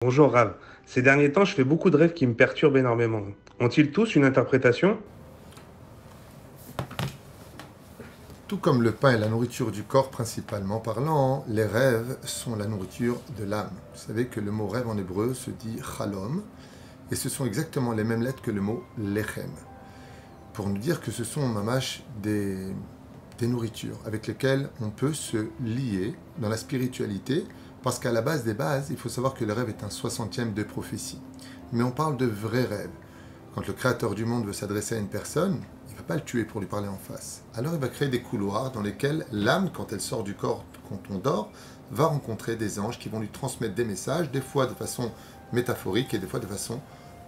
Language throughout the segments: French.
Bonjour Rav. Ces derniers temps, je fais beaucoup de rêves qui me perturbent énormément. Ont-ils tous une interprétation? Tout comme le pain est la nourriture du corps principalement parlant, les rêves sont la nourriture de l'âme. Vous savez que le mot rêve en hébreu se dit chalom, et ce sont exactement les mêmes lettres que le mot lechem, pour nous dire que ce sont mamash des nourritures avec lesquelles on peut se lier dans la spiritualité, parce qu'à la base des bases, il faut savoir que le rêve est un 60e de prophétie. Mais on parle de vrais rêves. Quand le créateur du monde veut s'adresser à une personne, il ne va pas le tuer pour lui parler en face. Alors il va créer des couloirs dans lesquels l'âme, quand elle sort du corps, quand on dort, va rencontrer des anges qui vont lui transmettre des messages, des fois de façon métaphorique et des fois de façon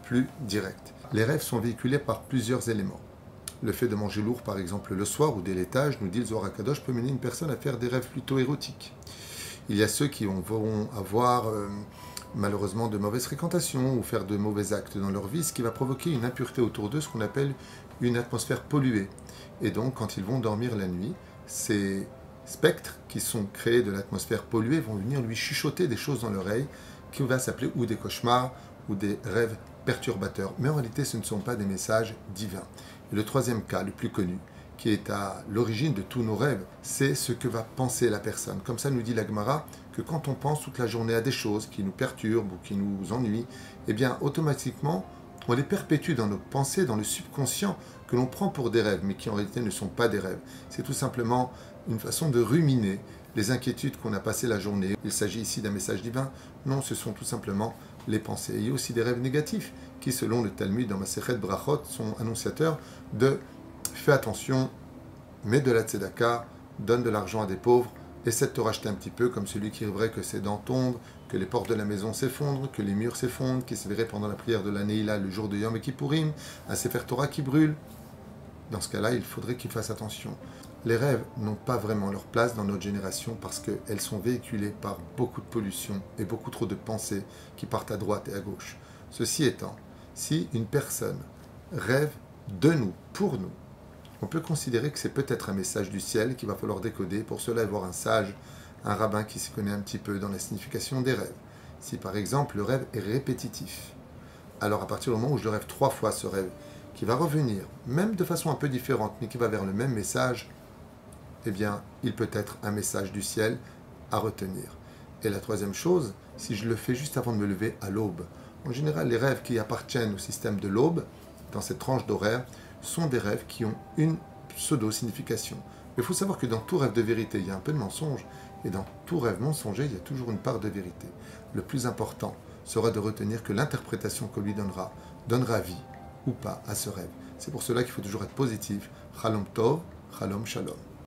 plus directe. Les rêves sont véhiculés par plusieurs éléments. Le fait de manger lourd, par exemple, le soir ou dès l'étage, nous dit le Zohar HaKadosh, peut mener une personne à faire des rêves plutôt érotiques. Il y a ceux qui vont avoir malheureusement de mauvaises fréquentations ou faire de mauvais actes dans leur vie, ce qui va provoquer une impureté autour d'eux, ce qu'on appelle une atmosphère polluée. Et donc, quand ils vont dormir la nuit, ces spectres qui sont créés de l'atmosphère polluée vont venir lui chuchoter des choses dans l'oreille qui va s'appeler ou des cauchemars ou des rêves perturbateurs. Mais en réalité, ce ne sont pas des messages divins. Et le troisième cas, le plus connu, qui est à l'origine de tous nos rêves, c'est ce que va penser la personne. Comme ça nous dit la Gemara, que quand on pense toute la journée à des choses qui nous perturbent ou qui nous ennuient, eh bien automatiquement, on les perpétue dans nos pensées, dans le subconscient, que l'on prend pour des rêves, mais qui en réalité ne sont pas des rêves. C'est tout simplement une façon de ruminer les inquiétudes qu'on a passées la journée. Il s'agit ici d'un message divin. Non, ce sont tout simplement les pensées. Il y a aussi des rêves négatifs, qui selon le Talmud dans Masechet Brachot sont annonciateurs de fais attention, mets de la tzedaka, donne de l'argent à des pauvres, essaie de te racheter un petit peu comme celui qui rêverait que ses dents tombent, que les portes de la maison s'effondrent, que les murs s'effondrent, qui se verrait pendant la prière de la Neila le jour de Yom Kippourim, un Sefer Torah qui brûle. Dans ce cas-là, il faudrait qu'il fasse attention. Les rêves n'ont pas vraiment leur place dans notre génération parce qu'elles sont véhiculées par beaucoup de pollution et beaucoup trop de pensées qui partent à droite et à gauche. Ceci étant, si une personne rêve de nous, pour nous, on peut considérer que c'est peut-être un message du ciel qu'il va falloir décoder. Pour cela, avoir un sage, un rabbin qui s'y connaît un petit peu dans la signification des rêves. Si par exemple le rêve est répétitif, alors à partir du moment où je le rêve 3 fois ce rêve, qui va revenir, même de façon un peu différente, mais qui va vers le même message, eh bien, il peut être un message du ciel à retenir. Et la troisième chose, si je le fais juste avant de me lever à l'aube, en général, les rêves qui appartiennent au système de l'aube, dans cette tranche d'horaire, sont des rêves qui ont une pseudo-signification. Mais il faut savoir que dans tout rêve de vérité, il y a un peu de mensonge, et dans tout rêve mensonger, il y a toujours une part de vérité. Le plus important sera de retenir que l'interprétation qu'on lui donnera vie ou pas à ce rêve. C'est pour cela qu'il faut toujours être positif. Chalom Tov, Chalom Shalom.